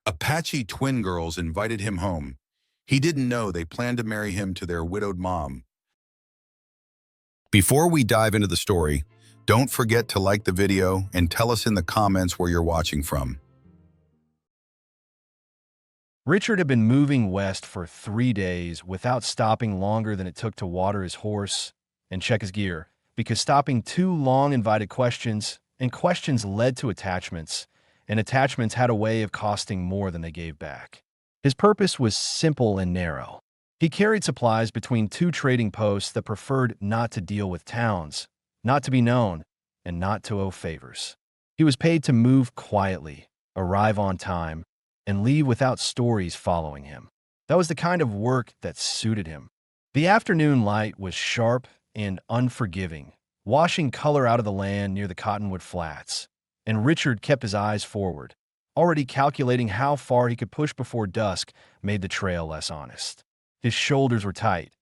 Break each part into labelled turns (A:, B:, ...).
A: Apache twin girls invited him home. He didn't know they planned to marry him to their widowed mom. Before we dive into the story, don't forget to like the video and tell us in the comments where you're watching from.
B: Richard had been moving west for 3 days without stopping longer than it took to water his horse and check his gear, because stopping too long invited questions, and questions led to attachments, and attachments had a way of costing more than they gave back. His purpose was simple and narrow. He carried supplies between two trading posts that preferred not to deal with towns, not to be known, and not to owe favors. He was paid to move quietly, arrive on time, and leave without stories following him. That was the kind of work that suited him. The afternoon light was sharp and unforgiving, washing color out of the land near the cottonwood flats, and Richard kept his eyes forward, already calculating how far he could push before dusk made the trail less honest. His shoulders were tight,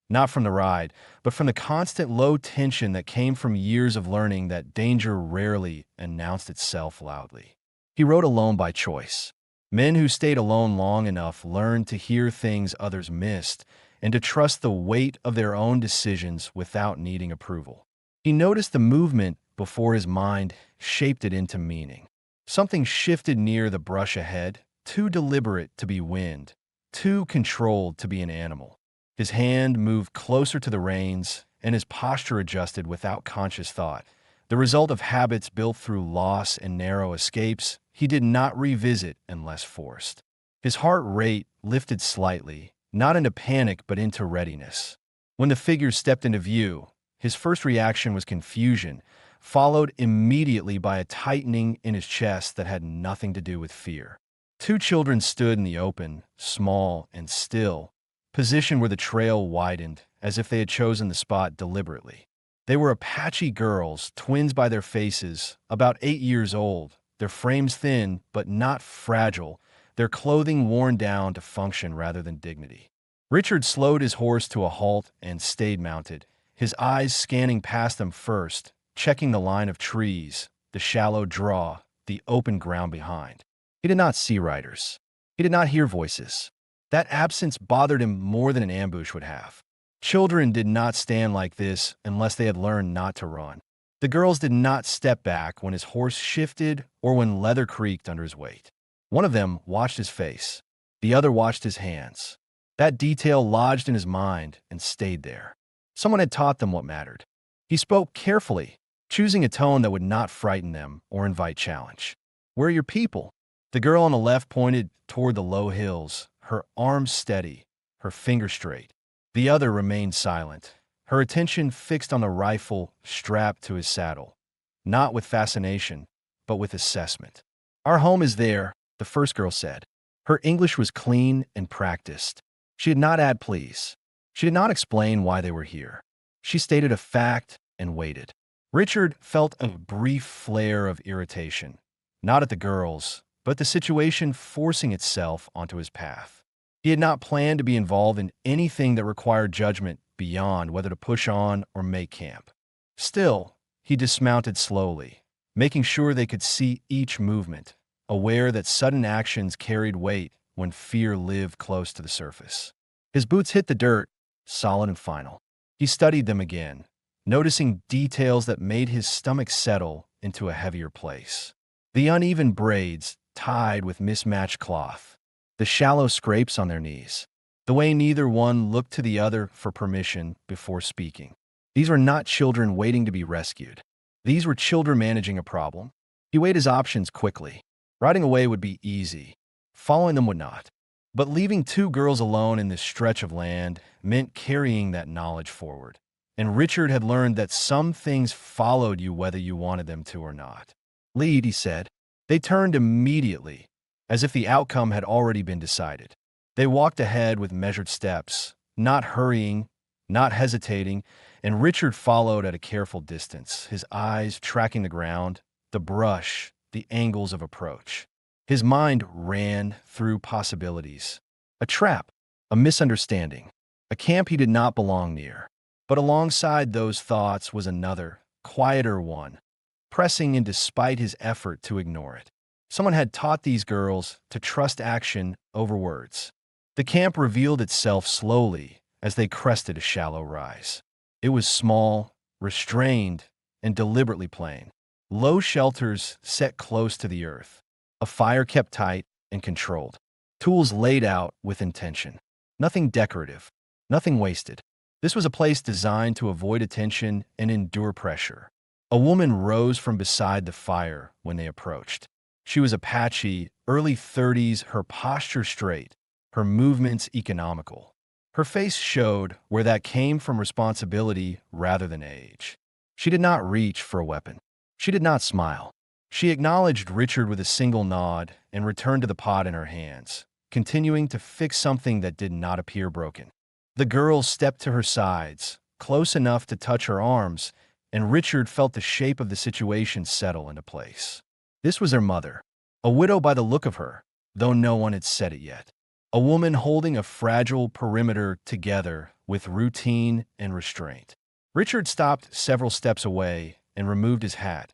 B: not from the ride, but from the constant low tension that came from years of learning that danger rarely announced itself loudly. He rode alone by choice. Men who stayed alone long enough learned to hear things others missed and to trust the weight of their own decisions without needing approval. He noticed the movement before his mind shaped it into meaning. Something shifted near the brush ahead, too deliberate to be wind, too controlled to be an animal. His hand moved closer to the reins, and his posture adjusted without conscious thought. The result of habits built through loss and narrow escapes he did not revisit unless forced. His heart rate lifted slightly, not into panic but into readiness. When the figure stepped into view, his first reaction was confusion, followed immediately by a tightening in his chest that had nothing to do with fear. Two children stood in the open, small and still, positioned where the trail widened, as if they had chosen the spot deliberately. They were Apache girls, twins by their faces, about 8 years old, their frames thin but not fragile, their clothing worn down to function rather than dignity. Richard slowed his horse to a halt and stayed mounted, his eyes scanning past them first, checking the line of trees, the shallow draw, the open ground behind. He did not see riders. He did not hear voices. That absence bothered him more than an ambush would have. Children did not stand like this unless they had learned not to run. The girls did not step back when his horse shifted or when leather creaked under his weight. One of them watched his face. The other watched his hands. That detail lodged in his mind and stayed there. Someone had taught them what mattered. He spoke carefully, choosing a tone that would not frighten them or invite challenge. "Where are your people?" The girl on the left pointed toward the low hills, her arms steady, her fingers straight. The other remained silent, her attention fixed on the rifle strapped to his saddle, not with fascination, but with assessment. "Our home is there," the first girl said. Her English was clean and practiced. She did not add please. She did not explain why they were here. She stated a fact and waited. Richard felt a brief flare of irritation, not at the girls, but the situation forcing itself onto his path. He had not planned to be involved in anything that required judgment beyond whether to push on or make camp. Still, he dismounted slowly, making sure they could see each movement, aware that sudden actions carried weight when fear lived close to the surface. His boots hit the dirt, solid and final. He studied them again, noticing details that made his stomach settle into a heavier place. The uneven braids tied with mismatched cloth, the shallow scrapes on their knees, the way neither one looked to the other for permission before speaking. These were not children waiting to be rescued. These were children managing a problem. He weighed his options quickly. Riding away would be easy. Following them would not. But leaving two girls alone in this stretch of land meant carrying that knowledge forward. And Richard had learned that some things followed you whether you wanted them to or not. "Lead," he said. They turned immediately, as if the outcome had already been decided. They walked ahead with measured steps, not hurrying, not hesitating, and Richard followed at a careful distance, his eyes tracking the ground, the brush, the angles of approach. His mind ran through possibilities. A trap, a misunderstanding, a camp he did not belong near. But alongside those thoughts was another, quieter one, pressing in despite his effort to ignore it. Someone had taught these girls to trust action over words. The camp revealed itself slowly as they crested a shallow rise. It was small, restrained, and deliberately plain. Low shelters set close to the earth. A fire kept tight and controlled. Tools laid out with intention. Nothing decorative, nothing wasted. This was a place designed to avoid attention and endure pressure. A woman rose from beside the fire when they approached. She was Apache, early 30s, her posture straight, her movements economical. Her face showed where that came from responsibility rather than age. She did not reach for a weapon. She did not smile. She acknowledged Richard with a single nod and returned to the pot in her hands, continuing to fix something that did not appear broken. The girl stepped to her sides, close enough to touch her arms, and Richard felt the shape of the situation settle into place. This was her mother, a widow by the look of her, though no one had said it yet. A woman holding a fragile perimeter together with routine and restraint. Richard stopped several steps away and removed his hat,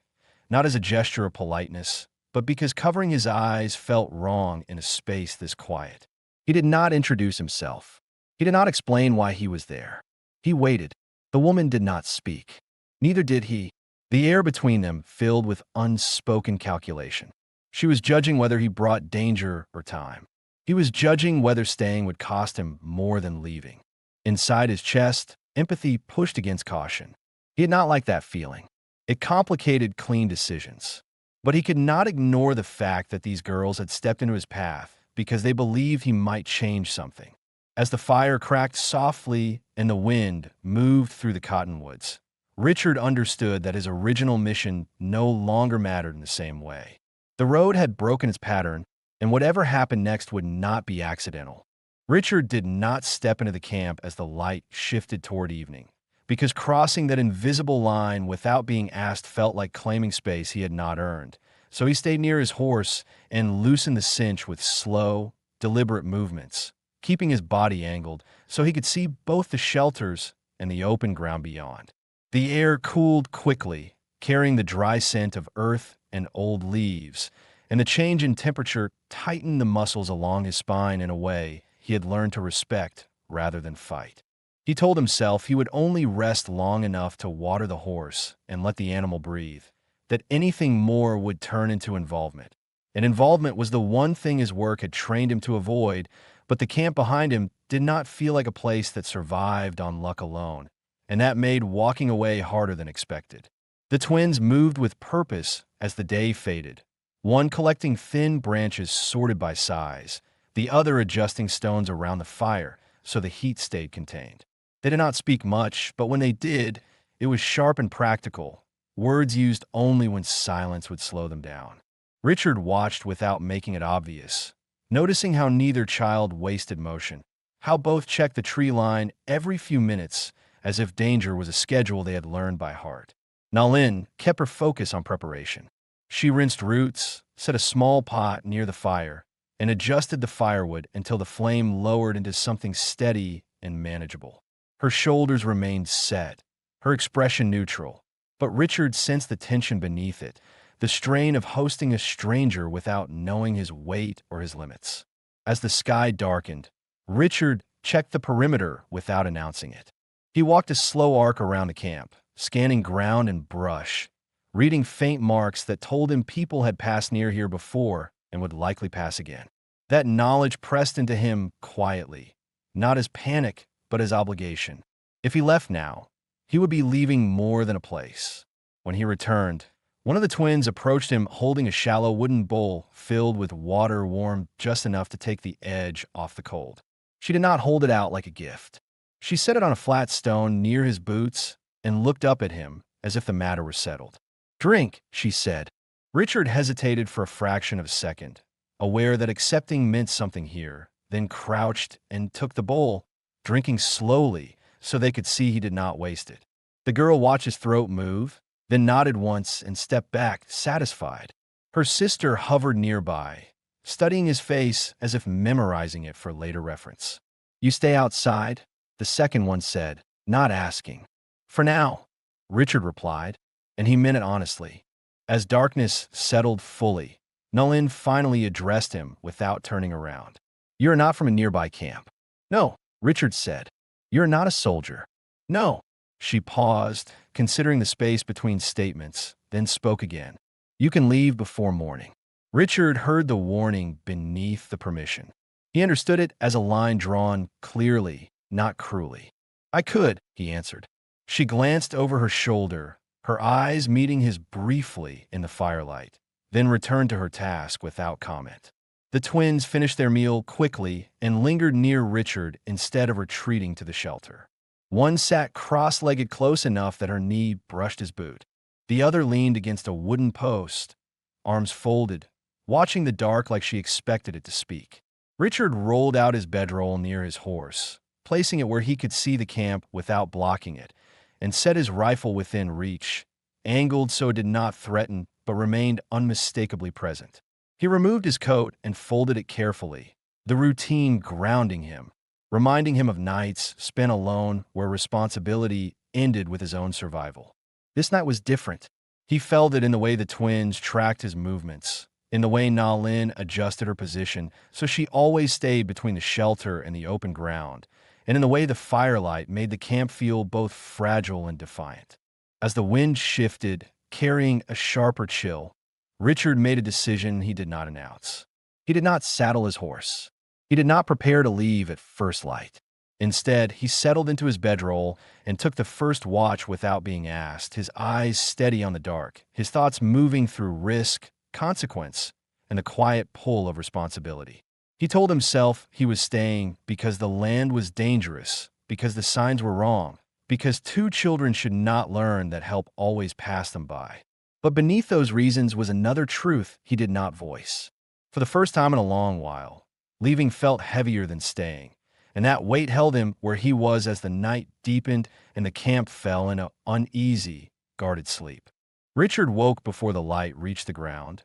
B: not as a gesture of politeness, but because covering his eyes felt wrong in a space this quiet. He did not introduce himself. He did not explain why he was there. He waited. The woman did not speak. Neither did he. The air between them filled with unspoken calculation. She was judging whether he brought danger or time. He was judging whether staying would cost him more than leaving. Inside his chest, empathy pushed against caution. He had not liked that feeling. It complicated clean decisions. But he could not ignore the fact that these girls had stepped into his path because they believed he might change something. As the fire cracked softly and the wind moved through the cottonwoods, Richard understood that his original mission no longer mattered in the same way. The road had broken its pattern, and whatever happened next would not be accidental. Richard did not step into the camp as the light shifted toward evening, because crossing that invisible line without being asked felt like claiming space he had not earned. So he stayed near his horse and loosened the cinch with slow, deliberate movements, keeping his body angled so he could see both the shelters and the open ground beyond. The air cooled quickly, carrying the dry scent of earth and old leaves, and the change in temperature tightened the muscles along his spine in a way he had learned to respect rather than fight. He told himself he would only rest long enough to water the horse and let the animal breathe, that anything more would turn into involvement. And involvement was the one thing his work had trained him to avoid, but the camp behind him did not feel like a place that survived on luck alone, and that made walking away harder than expected. The twins moved with purpose as the day faded, one collecting thin branches sorted by size, the other adjusting stones around the fire so the heat stayed contained. They did not speak much, but when they did, it was sharp and practical, words used only when silence would slow them down. Richard watched without making it obvious, noticing how neither child wasted motion, how both checked the tree line every few minutes as if danger was a schedule they had learned by heart. Nalin kept her focus on preparation. She rinsed roots, set a small pot near the fire, and adjusted the firewood until the flame lowered into something steady and manageable. Her shoulders remained set, her expression neutral, but Richard sensed the tension beneath it, the strain of hosting a stranger without knowing his weight or his limits. As the sky darkened, Richard checked the perimeter without announcing it. He walked a slow arc around the camp, scanning ground and brush, reading faint marks that told him people had passed near here before and would likely pass again. That knowledge pressed into him quietly, not as panic, but as obligation. If he left now, he would be leaving more than a place. When he returned, one of the twins approached him holding a shallow wooden bowl filled with water warm just enough to take the edge off the cold. She did not hold it out like a gift. She set it on a flat stone near his boots and looked up at him as if the matter were settled. "Drink," she said. Richard hesitated for a fraction of a second, aware that accepting meant something here, then crouched and took the bowl, drinking slowly so they could see he did not waste it. The girl watched his throat move, then nodded once and stepped back, satisfied. Her sister hovered nearby, studying his face as if memorizing it for later reference. "You stay outside," the second one said, not asking. "For now," Richard replied, and he meant it honestly. As darkness settled fully, Nulin finally addressed him without turning around. "You're not from a nearby camp." "No," Richard said. "You're not a soldier." "No." She paused, considering the space between statements, then spoke again. "You can leave before morning." Richard heard the warning beneath the permission. He understood it as a line drawn clearly, not cruelly. "I could," he answered. She glanced over her shoulder, her eyes meeting his briefly in the firelight, then returned to her task without comment. The twins finished their meal quickly and lingered near Richard instead of retreating to the shelter. One sat cross-legged close enough that her knee brushed his boot. The other leaned against a wooden post, arms folded, watching the dark like she expected it to speak. Richard rolled out his bedroll near his horse, placing it where he could see the camp without blocking it, and set his rifle within reach, angled so it did not threaten but remained unmistakably present. He removed his coat and folded it carefully, the routine grounding him, reminding him of nights spent alone where responsibility ended with his own survival. This night was different. He felt it in the way the twins tracked his movements, in the way Na Lin adjusted her position so she always stayed between the shelter and the open ground, and in the way the firelight made the camp feel both fragile and defiant. As the wind shifted, carrying a sharper chill, Richard made a decision he did not announce. He did not saddle his horse. He did not prepare to leave at first light. Instead, he settled into his bedroll and took the first watch without being asked, his eyes steady on the dark, his thoughts moving through risk, consequence, and the quiet pull of responsibility. He told himself he was staying because the land was dangerous, because the signs were wrong, because two children should not learn that help always passed them by. But beneath those reasons was another truth he did not voice. For the first time in a long while, leaving felt heavier than staying, and that weight held him where he was as the night deepened and the camp fell in an uneasy, guarded sleep. Richard woke before the light reached the ground,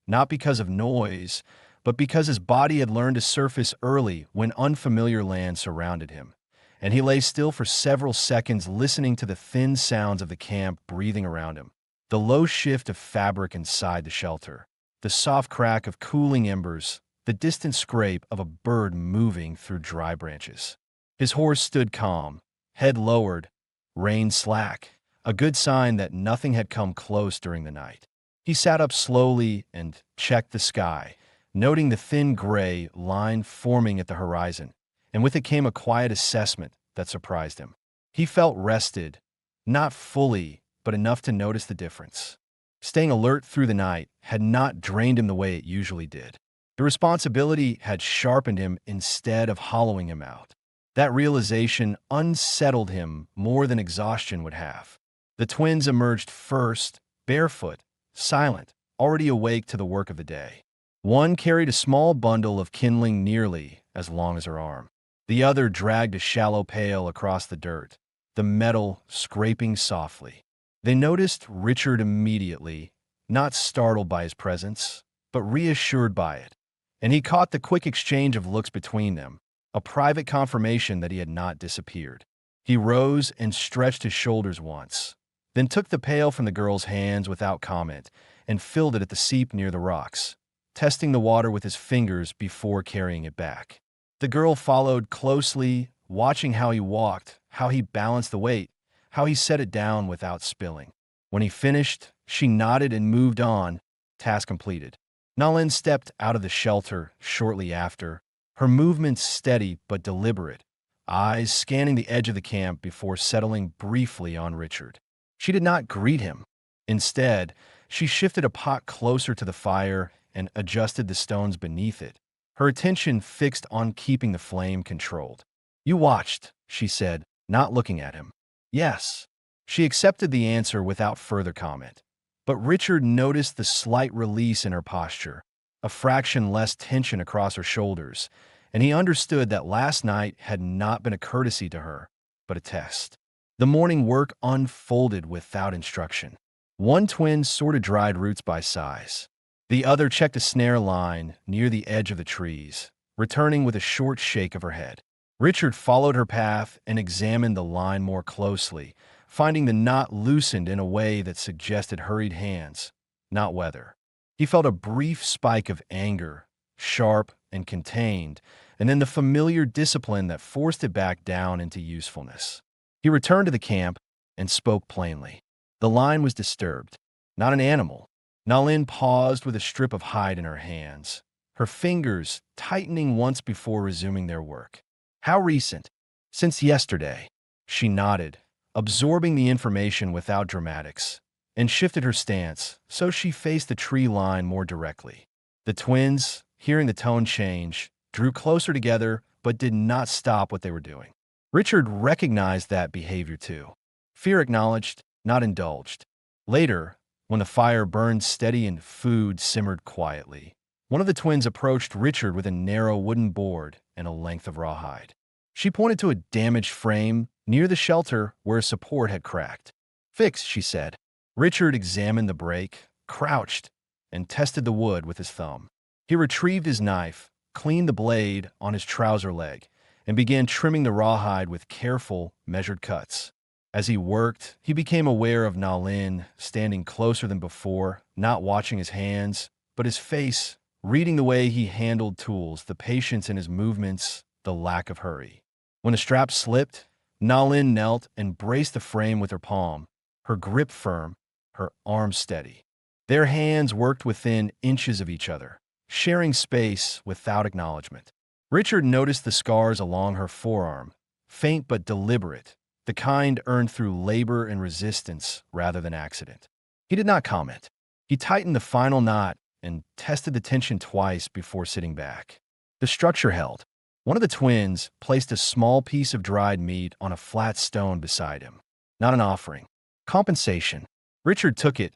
B: not because of noise, but because his body had learned to surface early when unfamiliar land surrounded him, and he lay still for several seconds listening to the thin sounds of the camp breathing around him. The low shift of fabric inside the shelter, the soft crack of cooling embers, the distant scrape of a bird moving through dry branches. His horse stood calm, head lowered, rein slack, a good sign that nothing had come close during the night. He sat up slowly and checked the sky, noting the thin gray line forming at the horizon, and with it came a quiet assessment that surprised him. He felt rested, not fully, but enough to notice the difference. Staying alert through the night had not drained him the way it usually did. The responsibility had sharpened him instead of hollowing him out. That realization unsettled him more than exhaustion would have. The twins emerged first, barefoot, silent, already awake to the work of the day. One carried a small bundle of kindling nearly as long as her arm. The other dragged a shallow pail across the dirt, the metal scraping softly. They noticed Richard immediately, not startled by his presence, but reassured by it, and he caught the quick exchange of looks between them, a private confirmation that he had not disappeared. He rose and stretched his shoulders once, then took the pail from the girl's hands without comment and filled it at the seep near the rocks, testing the water with his fingers before carrying it back. The girl followed closely, watching how he walked, how he balanced the weight, how he set it down without spilling. When he finished, she nodded and moved on, task completed. Na Lin stepped out of the shelter shortly after, her movements steady but deliberate, eyes scanning the edge of the camp before settling briefly on Richard. She did not greet him. Instead, she shifted a pot closer to the fire and adjusted the stones beneath it, her attention fixed on keeping the flame controlled. "You watched," she said, not looking at him. "Yes." She accepted the answer without further comment. But Richard noticed the slight release in her posture, a fraction less tension across her shoulders, and he understood that last night had not been a courtesy to her, but a test. The morning work unfolded without instruction. One twin sorted dried roots by size. The other checked a snare line near the edge of the trees, returning with a short shake of her head. Richard followed her path and examined the line more closely, finding the knot loosened in a way that suggested hurried hands, not weather. He felt a brief spike of anger, sharp and contained, and then the familiar discipline that forced it back down into usefulness. He returned to the camp and spoke plainly. The line was disturbed, not an animal. Nalin paused with a strip of hide in her hands, her fingers tightening once before resuming their work. How recent? Since yesterday. She nodded, absorbing the information without dramatics, and shifted her stance so she faced the tree line more directly. The twins, hearing the tone change, drew closer together but did not stop what they were doing. Richard recognized that behavior too. Fear acknowledged, not indulged. Later, when the fire burned steady and food simmered quietly, one of the twins approached Richard with a narrow wooden board and a length of rawhide. She pointed to a damaged frame near the shelter where a support had cracked. "Fixed," she said. Richard examined the break, crouched, and tested the wood with his thumb. He retrieved his knife, cleaned the blade on his trouser leg, and began trimming the rawhide with careful, measured cuts. As he worked, he became aware of Nalin standing closer than before, not watching his hands, but his face, reading the way he handled tools, the patience in his movements, the lack of hurry. When the strap slipped, Nalin knelt and braced the frame with her palm, her grip firm, her arms steady. Their hands worked within inches of each other, sharing space without acknowledgement. Richard noticed the scars along her forearm, faint but deliberate, the kind earned through labor and resistance rather than accident. He did not comment. He tightened the final knot and tested the tension twice before sitting back. The structure held. One of the twins placed a small piece of dried meat on a flat stone beside him. Not an offering. Compensation. Richard took it,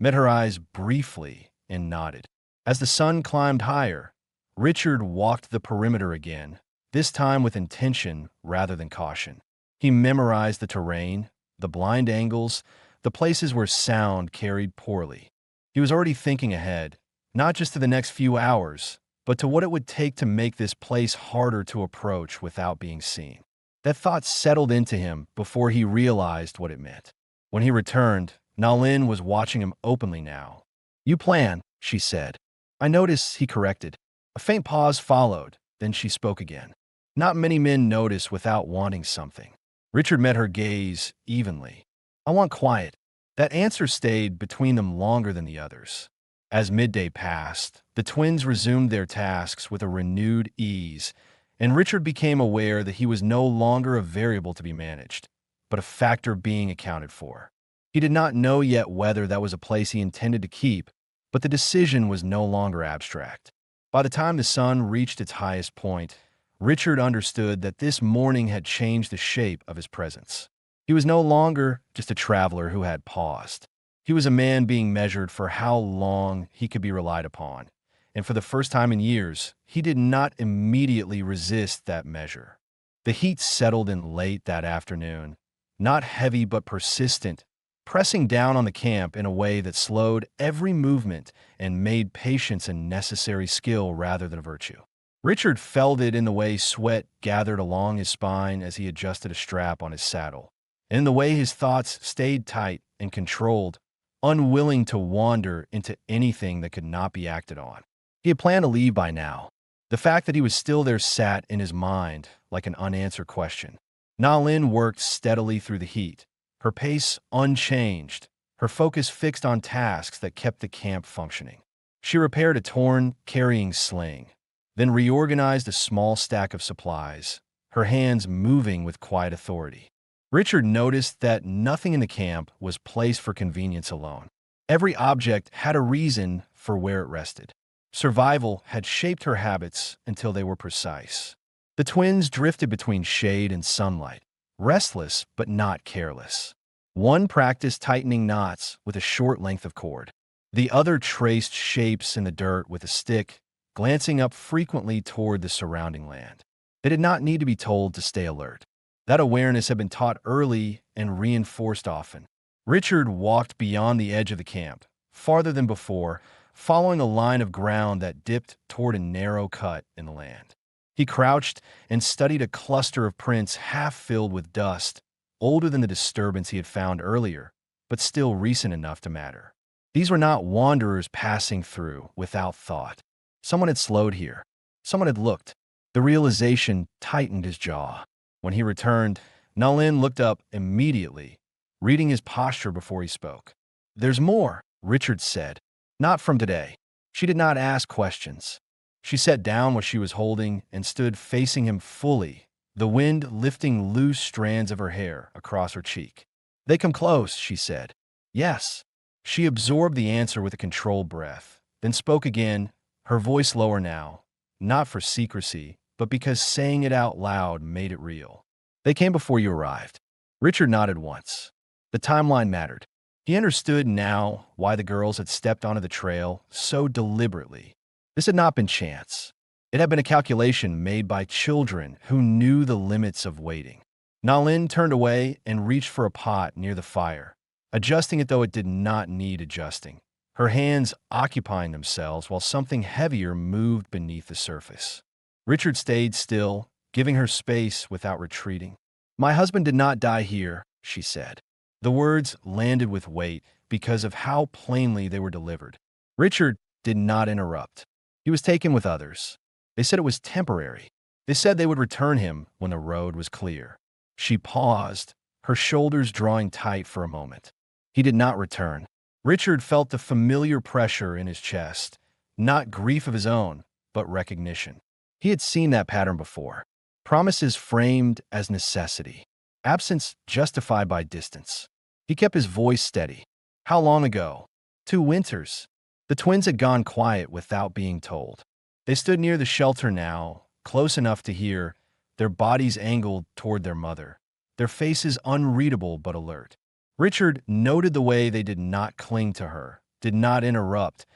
B: met her eyes briefly, and nodded. As the sun climbed higher, Richard walked the perimeter again, this time with intention rather than caution. He memorized the terrain, the blind angles, the places where sound carried poorly. He was already thinking ahead, not just to the next few hours, but to what it would take to make this place harder to approach without being seen. That thought settled into him before he realized what it meant. When he returned, Nalin was watching him openly now. "You plan," she said. "I notice," he corrected. A faint pause followed, then she spoke again. "Not many men notice without wanting something." Richard met her gaze evenly. "I want quiet." That answer stayed between them longer than the others. As midday passed, the twins resumed their tasks with a renewed ease, and Richard became aware that he was no longer a variable to be managed, but a factor being accounted for. He did not know yet whether that was a place he intended to keep, but the decision was no longer abstract. By the time the sun reached its highest point, Richard understood that this morning had changed the shape of his presence. He was no longer just a traveler who had paused. He was a man being measured for how long he could be relied upon, and for the first time in years, he did not immediately resist that measure. The heat settled in late that afternoon, not heavy but persistent, pressing down on the camp in a way that slowed every movement and made patience a necessary skill rather than a virtue. Richard felt it in the way sweat gathered along his spine as he adjusted a strap on his saddle, and in the way his thoughts stayed tight and controlled, unwilling to wander into anything that could not be acted on. He had planned to leave by now. The fact that he was still there sat in his mind like an unanswered question. Nalin worked steadily through the heat, her pace unchanged, her focus fixed on tasks that kept the camp functioning. She repaired a torn carrying sling, then reorganized a small stack of supplies, her hands moving with quiet authority. Richard noticed that nothing in the camp was placed for convenience alone. Every object had a reason for where it rested. Survival had shaped her habits until they were precise. The twins drifted between shade and sunlight, restless but not careless. One practiced tightening knots with a short length of cord. The other traced shapes in the dirt with a stick, glancing up frequently toward the surrounding land. They did not need to be told to stay alert. That awareness had been taught early and reinforced often. Richard walked beyond the edge of the camp, farther than before, following a line of ground that dipped toward a narrow cut in the land. He crouched and studied a cluster of prints half filled with dust, older than the disturbance he had found earlier, but still recent enough to matter. These were not wanderers passing through without thought. Someone had slowed here. Someone had looked. The realization tightened his jaw. When he returned, Nalin looked up immediately, reading his posture before he spoke. "There's more," Richard said. "Not from today." She did not ask questions. She set down what she was holding and stood facing him fully, the wind lifting loose strands of her hair across her cheek. "They come close," she said. "Yes." She absorbed the answer with a controlled breath, then spoke again, her voice lower now, not for secrecy, but because saying it out loud made it real. "They came before you arrived." Richard nodded once. The timeline mattered. He understood now why the girls had stepped onto the trail so deliberately. This had not been chance. It had been a calculation made by children who knew the limits of waiting. Nalin turned away and reached for a pot near the fire, adjusting it though it did not need adjusting, her hands occupying themselves while something heavier moved beneath the surface. Richard stayed still, giving her space without retreating. "My husband did not die here," she said. The words landed with weight because of how plainly they were delivered. Richard did not interrupt. He was taken with others. They said it was temporary. They said they would return him when the road was clear. She paused, her shoulders drawing tight for a moment. He did not return. Richard felt the familiar pressure in his chest, not grief of his own, but recognition. He had seen that pattern before. Promises framed as necessity. Absence justified by distance. He kept his voice steady. How long ago? 2 winters. The twins had gone quiet without being told. They stood near the shelter now, close enough to hear, their bodies angled toward their mother, their faces unreadable but alert. Richard noted the way they did not cling to her, did not interrupt,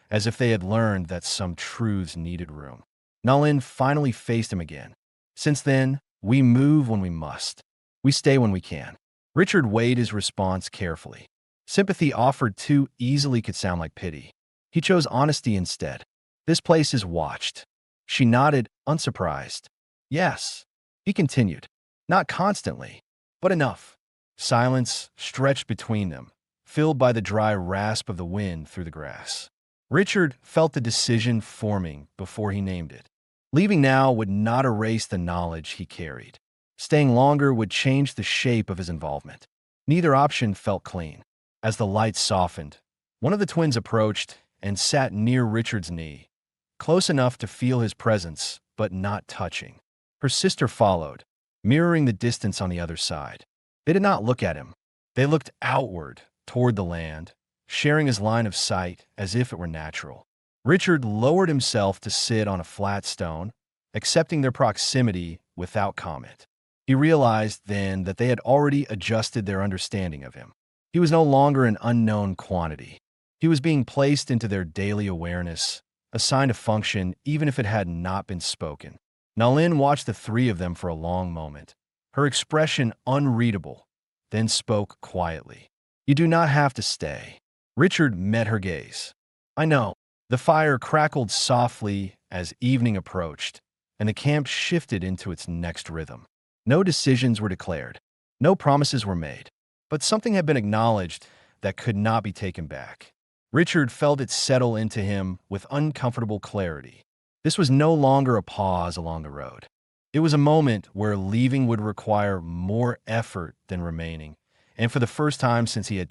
B: as if they had learned that some truths needed room. Nalin finally faced him again. "Since then, we move when we must. We stay when we can." Richard weighed his response carefully. Sympathy offered too easily could sound like pity. He chose honesty instead. "This place is watched." She nodded, unsurprised. "Yes." He continued. "Not constantly, but enough." Silence stretched between them, filled by the dry rasp of the wind through the grass. Richard felt the decision forming before he named it. Leaving now would not erase the knowledge he carried. Staying longer would change the shape of his involvement. Neither option felt clean. As the light softened, one of the twins approached and sat near Richard's knee, close enough to feel his presence, but not touching. Her sister followed, mirroring the distance on the other side. They did not look at him. They looked outward, toward the land, sharing his line of sight as if it were natural. Richard lowered himself to sit on a flat stone, accepting their proximity without comment. He realized then that they had already adjusted their understanding of him. He was no longer an unknown quantity. He was being placed into their daily awareness, assigned a function even if it had not been spoken. Nalin watched the 3 of them for a long moment, her expression unreadable, then spoke quietly. "You do not have to stay." Richard met her gaze. "I know." The fire crackled softly as evening approached, and the camp shifted into its next rhythm. No decisions were declared. No promises were made. But something had been acknowledged that could not be taken back. Richard felt it settle into him with uncomfortable clarity. This was no longer a pause along the road. It was a moment where leaving would require more effort than remaining, and for the first time since he had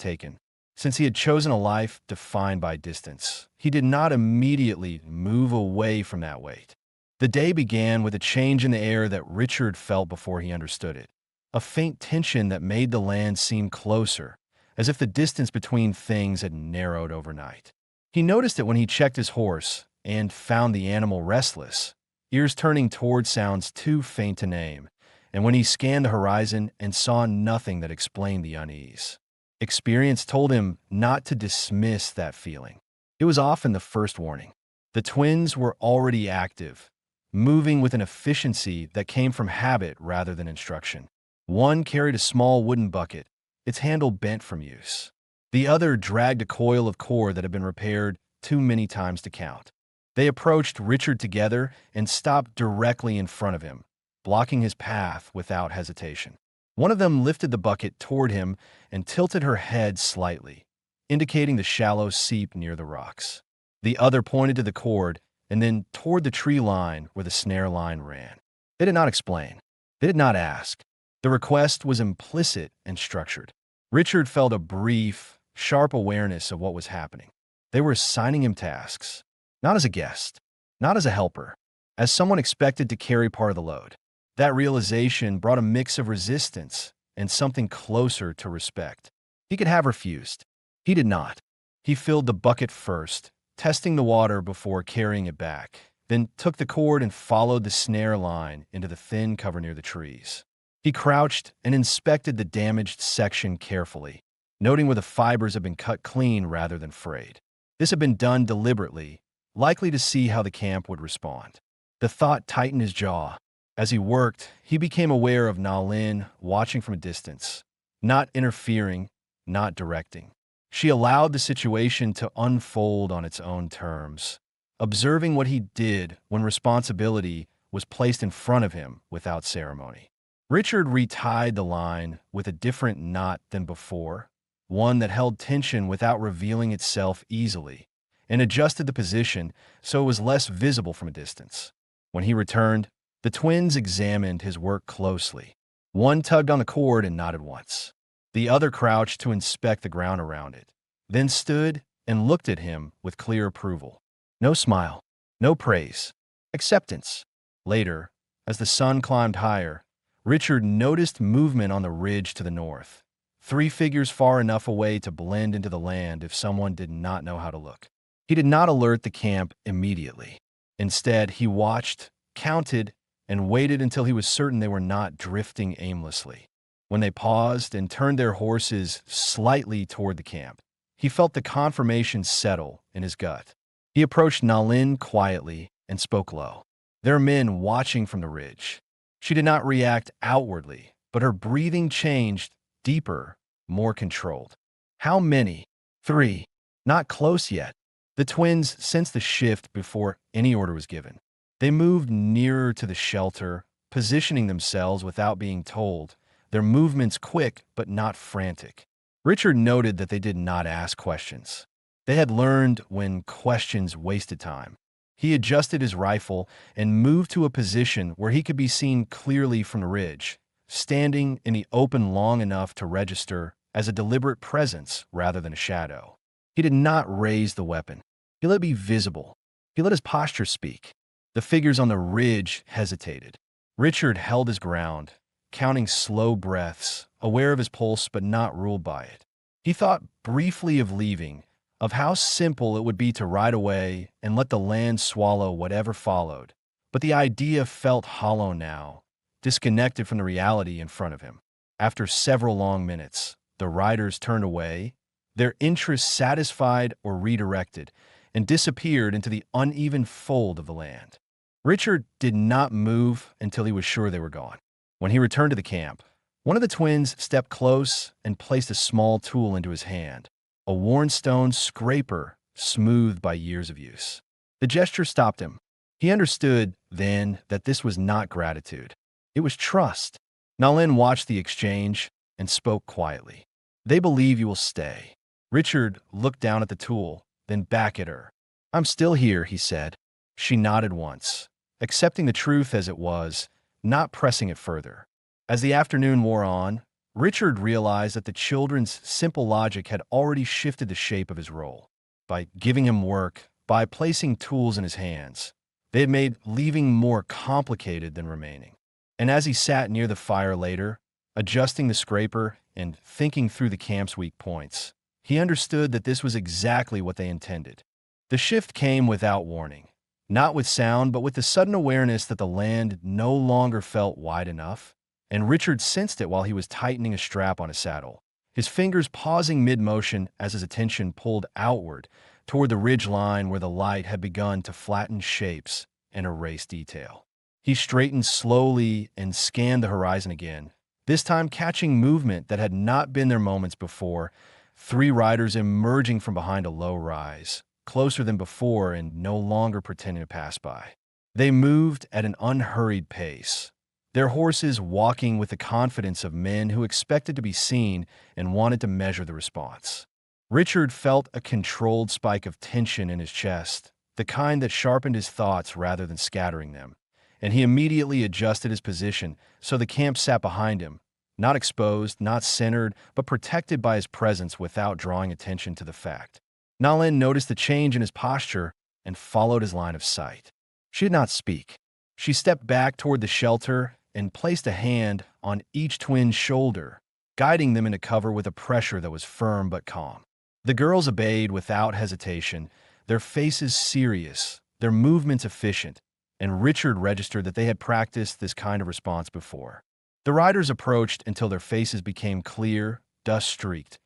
B: chosen a life defined by distance, he did not immediately move away from that weight. The day began with a change in the air that Richard felt before he understood it. A faint tension that made the land seem closer, as if the distance between things had narrowed overnight. He noticed it when he checked his horse and found the animal restless, ears turning toward sounds too faint to name, and when he scanned the horizon and saw nothing that explained the unease. Experience told him not to dismiss that feeling. It was often the first warning. The twins were already active, moving with an efficiency that came from habit rather than instruction. One carried a small wooden bucket, its handle bent from use. The other dragged a coil of cord that had been repaired too many times to count. They approached Richard together and stopped directly in front of him, blocking his path without hesitation. One of them lifted the bucket toward him and tilted her head slightly, indicating the shallow seep near the rocks. The other pointed to the cord and then toward the tree line where the snare line ran. They did not explain. They did not ask. The request was implicit and structured. Richard felt a brief, sharp awareness of what was happening. They were assigning him tasks, not as a guest, not as a helper, as someone expected to carry part of the load. That realization brought a mix of resistance and something closer to respect. He could have refused. He did not. He filled the bucket first, testing the water before carrying it back, then took the cord and followed the snare line into the thin cover near the trees. He crouched and inspected the damaged section carefully, noting where the fibers had been cut clean rather than frayed. This had been done deliberately, likely to see how the camp would respond. The thought tightened his jaw. As he worked, he became aware of Na Lin watching from a distance, not interfering, not directing. She allowed the situation to unfold on its own terms, observing what he did when responsibility was placed in front of him without ceremony. Richard retied the line with a different knot than before, one that held tension without revealing itself easily, and adjusted the position so it was less visible from a distance. When he returned, the twins examined his work closely. One tugged on the cord and nodded once. The other crouched to inspect the ground around it, then stood and looked at him with clear approval. No smile, no praise, acceptance. Later, as the sun climbed higher, Richard noticed movement on the ridge to the north, 3 figures far enough away to blend into the land if someone did not know how to look. He did not alert the camp immediately. Instead, he watched, counted, and waited until he was certain they were not drifting aimlessly. When they paused and turned their horses slightly toward the camp, he felt the confirmation settle in his gut. He approached Na Lin quietly and spoke low. There are men watching from the ridge. She did not react outwardly, but her breathing changed, deeper, more controlled. How many? 3. Not close yet. The twins sensed the shift before any order was given. They moved nearer to the shelter, positioning themselves without being told, their movements quick but not frantic. Richard noted that they did not ask questions. They had learned when questions wasted time. He adjusted his rifle and moved to a position where he could be seen clearly from the ridge, standing in the open long enough to register as a deliberate presence rather than a shadow. He did not raise the weapon. He let it be visible. He let his posture speak. The figures on the ridge hesitated. Richard held his ground, counting slow breaths, aware of his pulse but not ruled by it. He thought briefly of leaving, of how simple it would be to ride away and let the land swallow whatever followed. But the idea felt hollow now, disconnected from the reality in front of him. After several long minutes, the riders turned away, their interest satisfied or redirected, and disappeared into the uneven fold of the land. Richard did not move until he was sure they were gone. When he returned to the camp, one of the twins stepped close and placed a small tool into his hand, a worn stone scraper smoothed by years of use. The gesture stopped him. He understood then that this was not gratitude. It was trust. Na Lin watched the exchange and spoke quietly. "They believe you will stay." Richard looked down at the tool, then back at her. "I'm still here," he said. She nodded once, accepting the truth as it was, not pressing it further. As the afternoon wore on, Richard realized that the children's simple logic had already shifted the shape of his role. By giving him work, by placing tools in his hands, they had made leaving more complicated than remaining. And as he sat near the fire later, adjusting the scraper and thinking through the camp's weak points, he understood that this was exactly what they intended. The shift came without warning, not with sound, but with the sudden awareness that the land no longer felt wide enough, and Richard sensed it while he was tightening a strap on his saddle, his fingers pausing mid-motion as his attention pulled outward toward the ridge line where the light had begun to flatten shapes and erase detail. He straightened slowly and scanned the horizon again, this time catching movement that had not been there moments before, 3 riders emerging from behind a low rise, closer than before and no longer pretending to pass by. They moved at an unhurried pace, their horses walking with the confidence of men who expected to be seen and wanted to measure the response. Richard felt a controlled spike of tension in his chest, the kind that sharpened his thoughts rather than scattering them, and he immediately adjusted his position so the camp sat behind him, not exposed, not centered, but protected by his presence without drawing attention to the fact. Nalin noticed the change in his posture and followed his line of sight. She did not speak. She stepped back toward the shelter and placed a hand on each twin's shoulder, guiding them into cover with a pressure that was firm but calm. The girls obeyed without hesitation, their faces serious, their movements efficient, and Richard registered that they had practiced this kind of response before. The riders approached until their faces became clear, dust-streaked,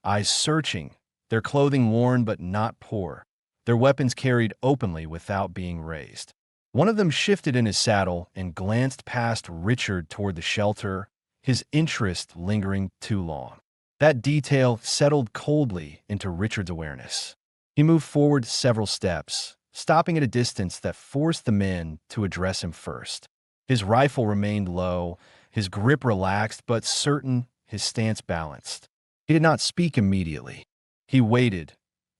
B: eyes searching, their clothing worn but not poor, their weapons carried openly without being raised. One of them shifted in his saddle and glanced past Richard toward the shelter, his interest lingering too long. That detail settled coldly into Richard's awareness. He moved forward several steps, stopping at a distance that forced the men to address him first. His rifle remained low, his grip relaxed but certain, his stance balanced. He did not speak immediately. He waited,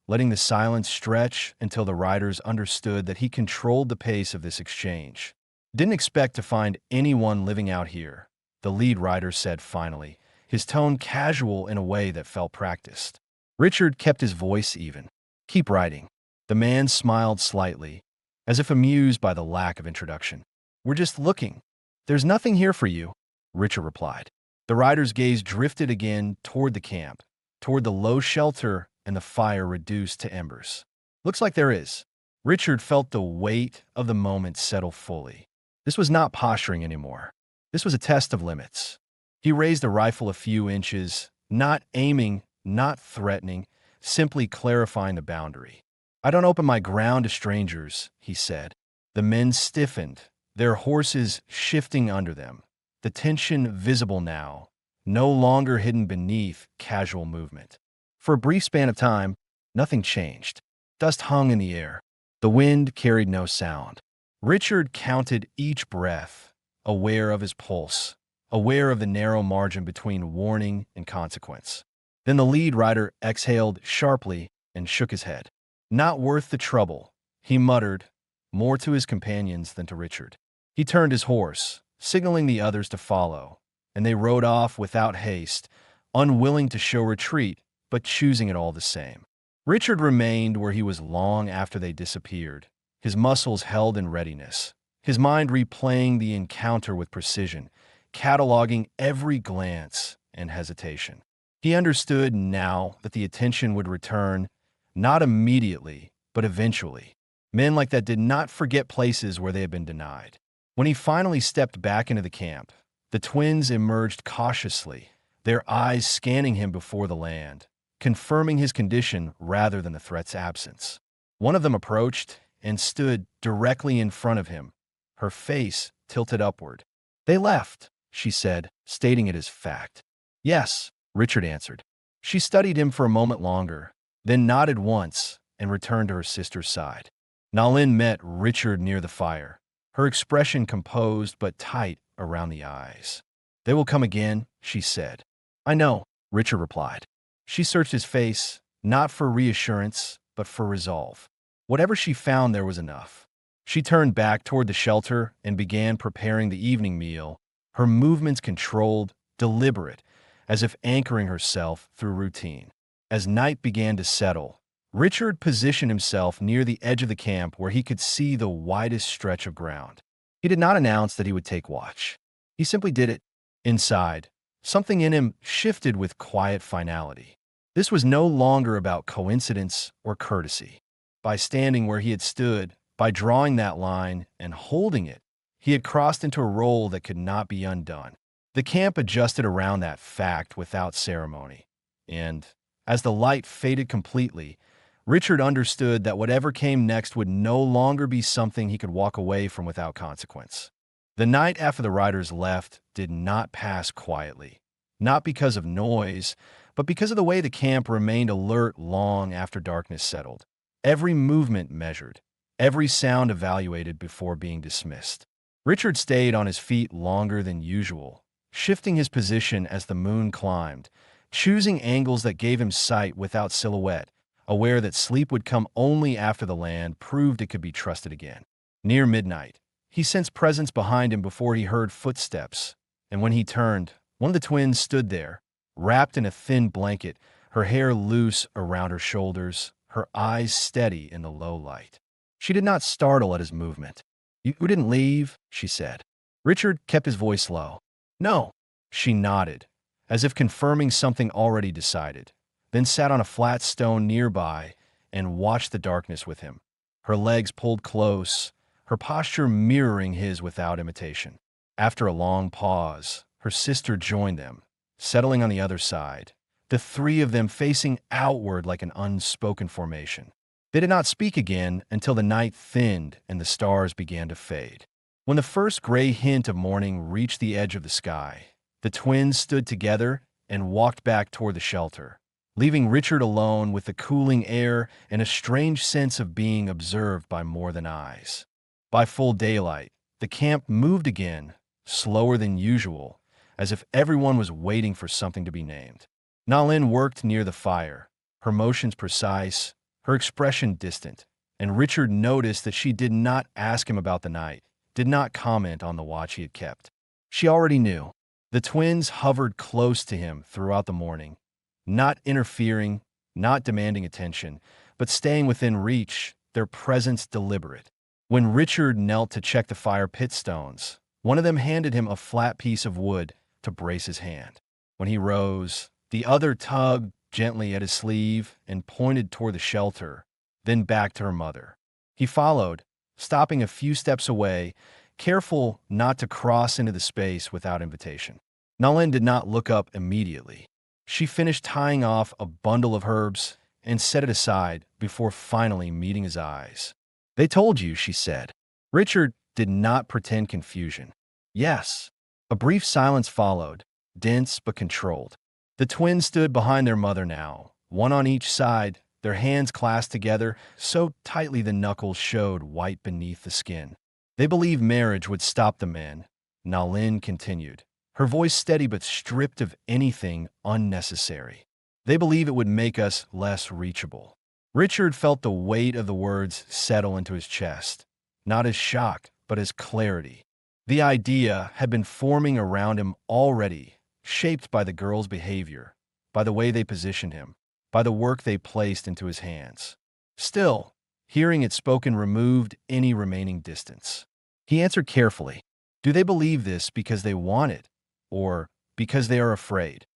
B: letting the silence stretch until the riders understood that he controlled the pace of this exchange. "Didn't expect to find anyone living out here," the lead rider said finally, his tone casual in a way that felt practiced. Richard kept his voice even. "Keep riding." The man smiled slightly, as if amused by the lack of introduction. "We're just looking. There's nothing here for you," Richard replied. The rider's gaze drifted again toward the camp, toward the low shelter and the fire reduced to embers. "Looks like there is." Richard felt the weight of the moment settle fully. This was not posturing anymore. This was a test of limits. He raised the rifle a few inches, not aiming, not threatening, simply clarifying the boundary. "I don't open my ground to strangers," he said. The men stiffened, their horses shifting under them, the tension visible now, no longer hidden beneath casual movement. For a brief span of time, nothing changed. Dust hung in the air. The wind carried no sound. Richard counted each breath, aware of his pulse, aware of the narrow margin between warning and consequence. Then the lead rider exhaled sharply and shook his head. "Not worth the trouble," he muttered, more to his companions than to Richard. He turned his horse, signaling the others to follow, and they rode off without haste, unwilling to show retreat, but choosing it all the same. Richard remained where he was long after they disappeared, his muscles held in readiness, his mind replaying the encounter with precision, cataloging every glance and hesitation. He understood now that the attention would return, not immediately, but eventually. Men like that did not forget places where they had been denied. When he finally stepped back into the camp, the twins emerged cautiously, their eyes scanning him before the land, confirming his condition rather than the threat's absence. One of them approached and stood directly in front of him, her face tilted upward. "They left," she said, stating it as fact. "Yes," Richard answered. She studied him for a moment longer, then nodded once and returned to her sister's side. Nalin met Richard near the fire, her expression composed but tight around the eyes. "They will come again," she said. "I know," Richard replied. She searched his face, not for reassurance, but for resolve. Whatever she found there was enough. She turned back toward the shelter and began preparing the evening meal, her movements controlled, deliberate, as if anchoring herself through routine. As night began to settle, Richard positioned himself near the edge of the camp where he could see the widest stretch of ground. He did not announce that he would take watch. He simply did it. Inside, something in him shifted with quiet finality. This was no longer about coincidence or courtesy. By standing where he had stood, by drawing that line and holding it, he had crossed into a role that could not be undone. The camp adjusted around that fact without ceremony. And, as the light faded completely, Richard understood that whatever came next would no longer be something he could walk away from without consequence. The night after the riders left did not pass quietly, not because of noise, but because of the way the camp remained alert long after darkness settled. Every movement measured, every sound evaluated before being dismissed. Richard stayed on his feet longer than usual, shifting his position as the moon climbed, choosing angles that gave him sight without silhouette, aware that sleep would come only after the land proved it could be trusted again. Near midnight, he sensed presence behind him before he heard footsteps, and when he turned, one of the twins stood there, wrapped in a thin blanket, her hair loose around her shoulders, her eyes steady in the low light. She did not startle at his movement. "You didn't leave?" she said. Richard kept his voice low. "No." She nodded, as if confirming something already decided, then sat on a flat stone nearby and watched the darkness with him, her legs pulled close, her posture mirroring his without imitation. After a long pause, her sister joined them, settling on the other side, the three of them facing outward like an unspoken formation. They did not speak again until the night thinned and the stars began to fade. When the first gray hint of morning reached the edge of the sky, the twins stood together and walked back toward the shelter, leaving Richard alone with the cooling air and a strange sense of being observed by more than eyes. By full daylight, the camp moved again, slower than usual, as if everyone was waiting for something to be named. Nalin worked near the fire, her motions precise, her expression distant, and Richard noticed that she did not ask him about the night, did not comment on the watch he had kept. She already knew. The twins hovered close to him throughout the morning, not interfering, not demanding attention, but staying within reach, their presence deliberate. When Richard knelt to check the fire pit stones, one of them handed him a flat piece of wood to brace his hand. When he rose, the other tugged gently at his sleeve and pointed toward the shelter, then back to her mother. He followed, stopping a few steps away, careful not to cross into the space without invitation. Nalin did not look up immediately. She finished tying off a bundle of herbs and set it aside before finally meeting his eyes. "They told you," she said. Richard did not pretend confusion. "Yes." A brief silence followed, dense but controlled. The twins stood behind their mother now, one on each side, their hands clasped together so tightly the knuckles showed white beneath the skin. "They believe marriage would stop the men," Nalin continued, her voice steady but stripped of anything unnecessary. "They believe it would make us less reachable." Richard felt the weight of the words settle into his chest, not as shock, but as clarity. The idea had been forming around him already, shaped by the girl's behavior, by the way they positioned him, by the work they placed into his hands. Still, hearing it spoken removed any remaining distance. He answered carefully, "Do they believe this because they want it, or because they are afraid?"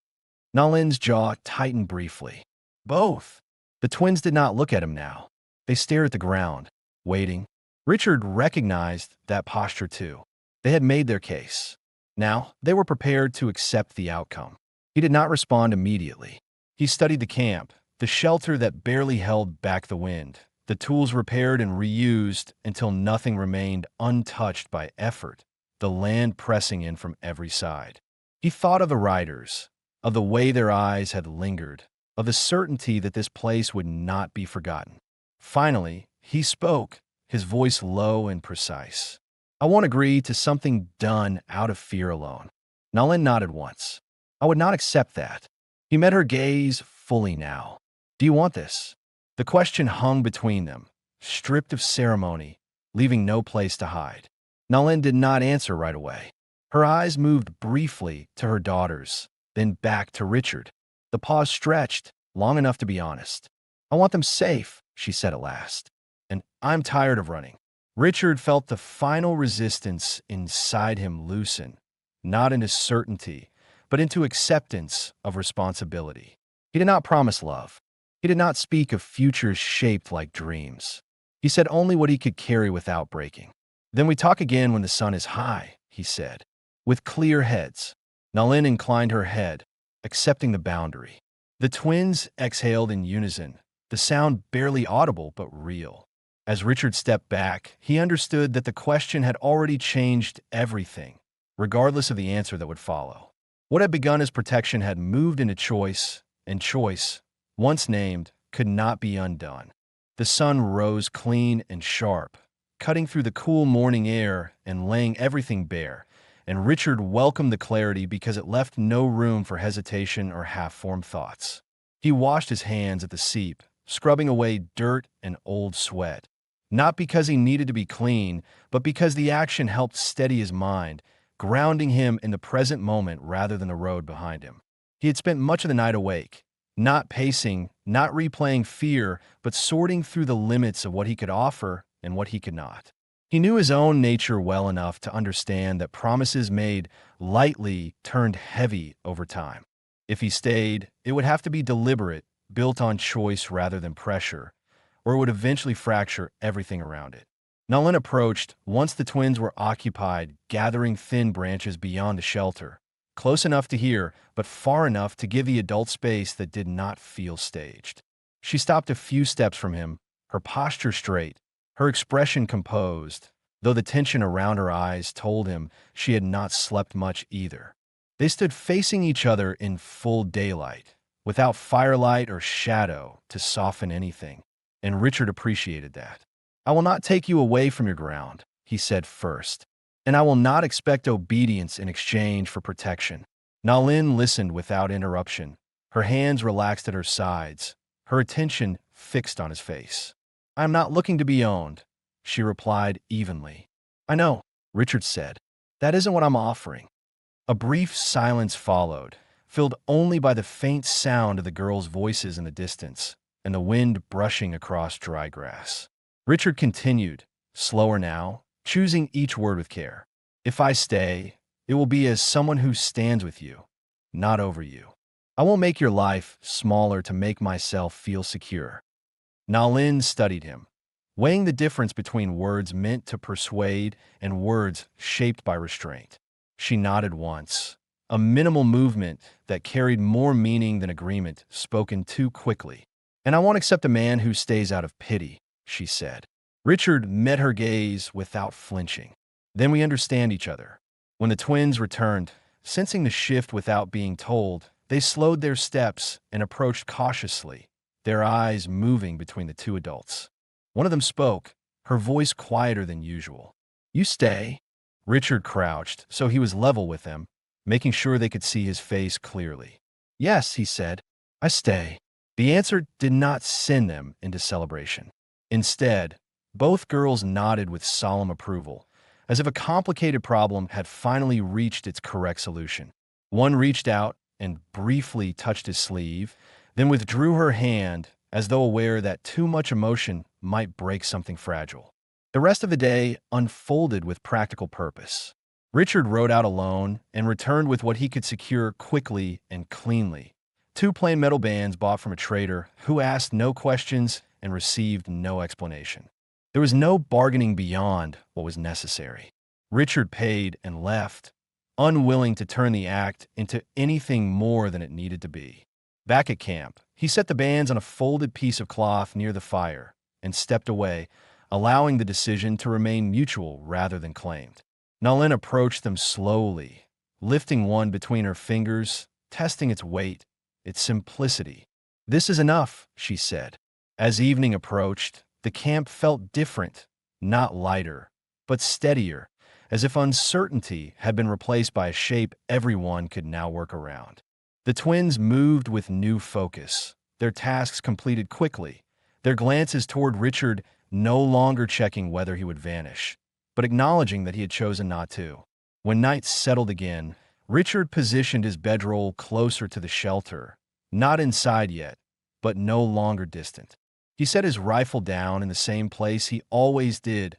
B: Nalin's jaw tightened briefly. "Both." The twins did not look at him now. They stared at the ground, waiting. Richard recognized that posture too. They had made their case. Now, they were prepared to accept the outcome. He did not respond immediately. He studied the camp, the shelter that barely held back the wind, the tools repaired and reused until nothing remained untouched by effort, the land pressing in from every side. He thought of the riders, of the way their eyes had lingered, of the certainty that this place would not be forgotten. Finally, he spoke, his voice low and precise. "I won't agree to something done out of fear alone." Nalin nodded once. "I would not accept that." He met her gaze fully now. "Do you want this?" The question hung between them, stripped of ceremony, leaving no place to hide. Nalin did not answer right away. Her eyes moved briefly to her daughters, then back to Richard. The pause stretched, long enough to be honest. "I want them safe," she said at last. "And I'm tired of running." Richard felt the final resistance inside him loosen, not into certainty, but into acceptance of responsibility. He did not promise love. He did not speak of futures shaped like dreams. He said only what he could carry without breaking. "Then we talk again when the sun is high," he said, with clear heads. Nalin inclined her head, accepting the boundary. The twins exhaled in unison, the sound barely audible but real. As Richard stepped back, he understood that the question had already changed everything, regardless of the answer that would follow. What had begun as protection had moved into choice, and choice, once named, could not be undone. The sun rose clean and sharp, cutting through the cool morning air and laying everything bare, and Richard welcomed the clarity because it left no room for hesitation or half-formed thoughts. He washed his hands at the seep, scrubbing away dirt and old sweat. Not because he needed to be clean, but because the action helped steady his mind, grounding him in the present moment rather than the road behind him. He had spent much of the night awake, not pacing, not replaying fear, but sorting through the limits of what he could offer and what he could not. He knew his own nature well enough to understand that promises made lightly turned heavy over time. If he stayed, it would have to be deliberate, built on choice rather than pressure, or it would eventually fracture everything around it. Nalin approached once the twins were occupied, gathering thin branches beyond the shelter, close enough to hear, but far enough to give the adult space that did not feel staged. She stopped a few steps from him, her posture straight, her expression composed, though the tension around her eyes told him she had not slept much either. They stood facing each other in full daylight, without firelight or shadow to soften anything, and Richard appreciated that. "I will not take you away from your ground," he said first, "and I will not expect obedience in exchange for protection." Nalin listened without interruption, her hands relaxed at her sides, her attention fixed on his face. "I am not looking to be owned," she replied evenly. "I know," Richard said. "That isn't what I'm offering." A brief silence followed, filled only by the faint sound of the girls' voices in the distance and the wind brushing across dry grass. Richard continued, slower now, choosing each word with care. "If I stay, it will be as someone who stands with you, not over you. I won't make your life smaller to make myself feel secure." Nalin studied him, weighing the difference between words meant to persuade and words shaped by restraint. She nodded once, a minimal movement that carried more meaning than agreement spoken too quickly. "And I won't accept a man who stays out of pity," she said. Richard met her gaze without flinching. "Then we understand each other." When the twins returned, sensing the shift without being told, they slowed their steps and approached cautiously, their eyes moving between the two adults. One of them spoke, her voice quieter than usual. "You stay?" Richard crouched, so he was level with them, making sure they could see his face clearly. "Yes," he said, "I stay." The answer did not send them into celebration. Instead, both girls nodded with solemn approval, as if a complicated problem had finally reached its correct solution. One reached out and briefly touched his sleeve, then withdrew her hand as though aware that too much emotion might break something fragile. The rest of the day unfolded with practical purpose. Richard rode out alone and returned with what he could secure quickly and cleanly. 2 plain metal bands bought from a trader who asked no questions and received no explanation. There was no bargaining beyond what was necessary. Richard paid and left, unwilling to turn the act into anything more than it needed to be. Back at camp, he set the bands on a folded piece of cloth near the fire and stepped away, allowing the decision to remain mutual rather than claimed. Nalin approached them slowly, lifting one between her fingers, testing its weight, its simplicity. "This is enough," she said. As evening approached, the camp felt different, not lighter, but steadier, as if uncertainty had been replaced by a shape everyone could now work around. The twins moved with new focus, their tasks completed quickly, their glances toward Richard no longer checking whether he would vanish, but acknowledging that he had chosen not to. When night settled again, Richard positioned his bedroll closer to the shelter, not inside yet, but no longer distant. He set his rifle down in the same place he always did,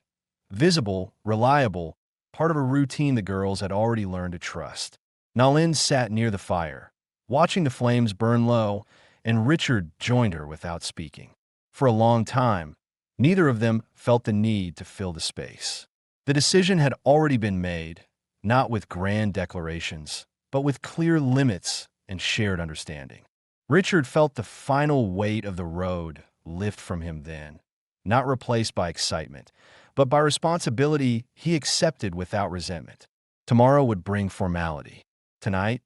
B: visible, reliable, part of a routine the girls had already learned to trust. Nalin sat near the fire, watching the flames burn low, and Richard joined her without speaking. For a long time, neither of them felt the need to fill the space. The decision had already been made, not with grand declarations, but with clear limits and shared understanding. Richard felt the final weight of the road lift from him then, not replaced by excitement, but by responsibility he accepted without resentment. Tomorrow would bring formality. Tonight,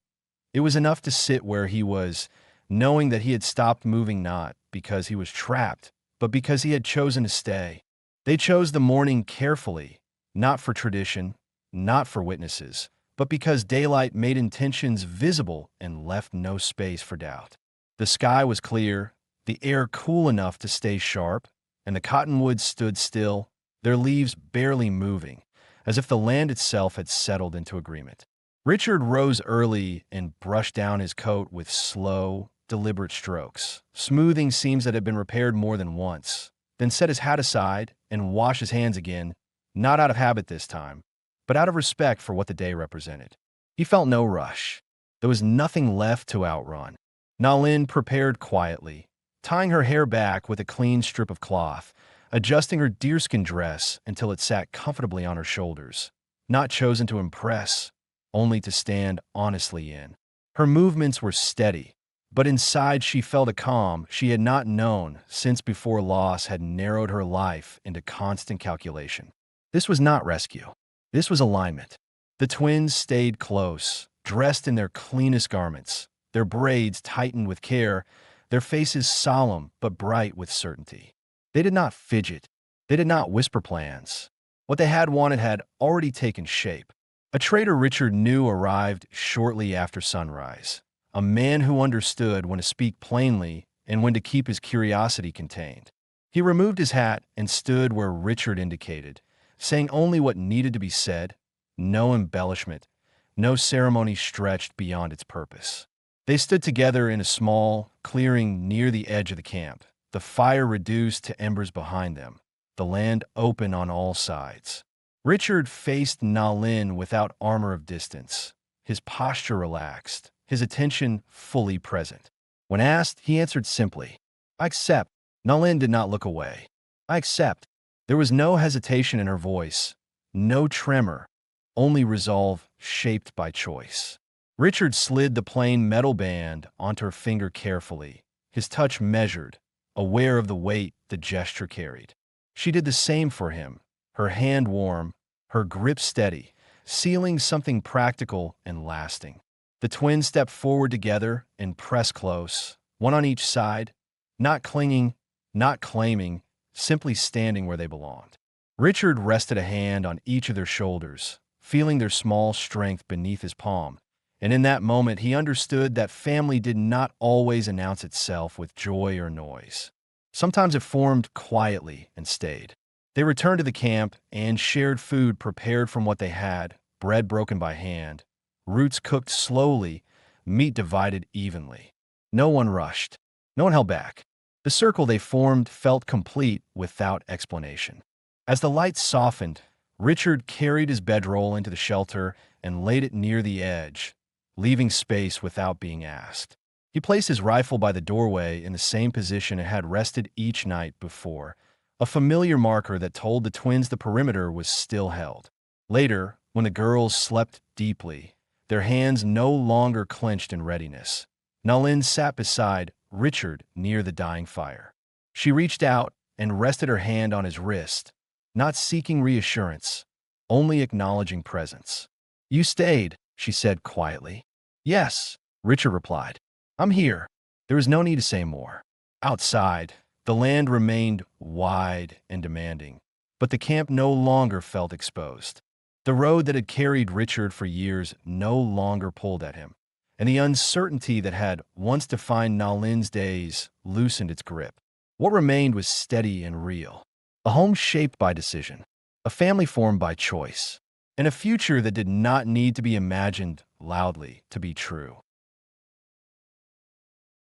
B: it was enough to sit where he was, knowing that he had stopped moving not because he was trapped, but because he had chosen to stay. They chose the morning carefully, not for tradition, not for witnesses, but but because daylight made intentions visible and left no space for doubt. The sky was clear, the air cool enough to stay sharp, and the cottonwoods stood still, their leaves barely moving, as if the land itself had settled into agreement. Richard rose early and brushed down his coat with slow, deliberate strokes, smoothing seams that had been repaired more than once, then set his hat aside and washed his hands again, not out of habit this time, but out of respect for what the day represented. He felt no rush. There was nothing left to outrun. Nalin prepared quietly, tying her hair back with a clean strip of cloth, adjusting her deerskin dress until it sat comfortably on her shoulders, not chosen to impress, only to stand honestly in. Her movements were steady, but inside she felt a calm she had not known since before loss had narrowed her life into constant calculation. This was not rescue. This was alignment. The twins stayed close, dressed in their cleanest garments, their braids tightened with care, their faces solemn but bright with certainty. They did not fidget. They did not whisper plans. What they had wanted had already taken shape. A trader Richard knew arrived shortly after sunrise, a man who understood when to speak plainly and when to keep his curiosity contained. He removed his hat and stood where Richard indicated, saying only what needed to be said, no embellishment, no ceremony stretched beyond its purpose. They stood together in a small clearing near the edge of the camp, the fire reduced to embers behind them, the land open on all sides. Richard faced Nalin without armor of distance, his posture relaxed, his attention fully present. When asked, he answered simply, "I accept." Nalin did not look away. "I accept." There was no hesitation in her voice, no tremor, only resolve shaped by choice. Richard slid the plain metal band onto her finger carefully, his touch measured, aware of the weight the gesture carried. She did the same for him, her hand warm, her grip steady, sealing something practical and lasting. The twins stepped forward together and pressed close, one on each side, not clinging, not claiming, simply standing where they belonged. Richard rested a hand on each of their shoulders, feeling their small strength beneath his palm, and in that moment he understood that family did not always announce itself with joy or noise. Sometimes it formed quietly and stayed. They returned to the camp and shared food prepared from what they had, bread broken by hand, roots cooked slowly, meat divided evenly. No one rushed. No one held back. The circle they formed felt complete without explanation. As the lights softened, Richard carried his bedroll into the shelter and laid it near the edge, leaving space without being asked. He placed his rifle by the doorway in the same position it had rested each night before, a familiar marker that told the twins the perimeter was still held. Later, when the girls slept deeply, their hands no longer clenched in readiness, Nalin sat beside Richard near the dying fire. She reached out and rested her hand on his wrist, not seeking reassurance, only acknowledging presence. "You stayed," she said quietly. "Yes," Richard replied. "I'm here." There was no need to say more. Outside, the land remained wide and demanding, but the camp no longer felt exposed. The road that had carried Richard for years no longer pulled at him, and the uncertainty that had once defined Nalin's days loosened its grip. What remained was steady and real. A home shaped by decision, a family formed by choice, and a future that did not need to be imagined loudly to be true.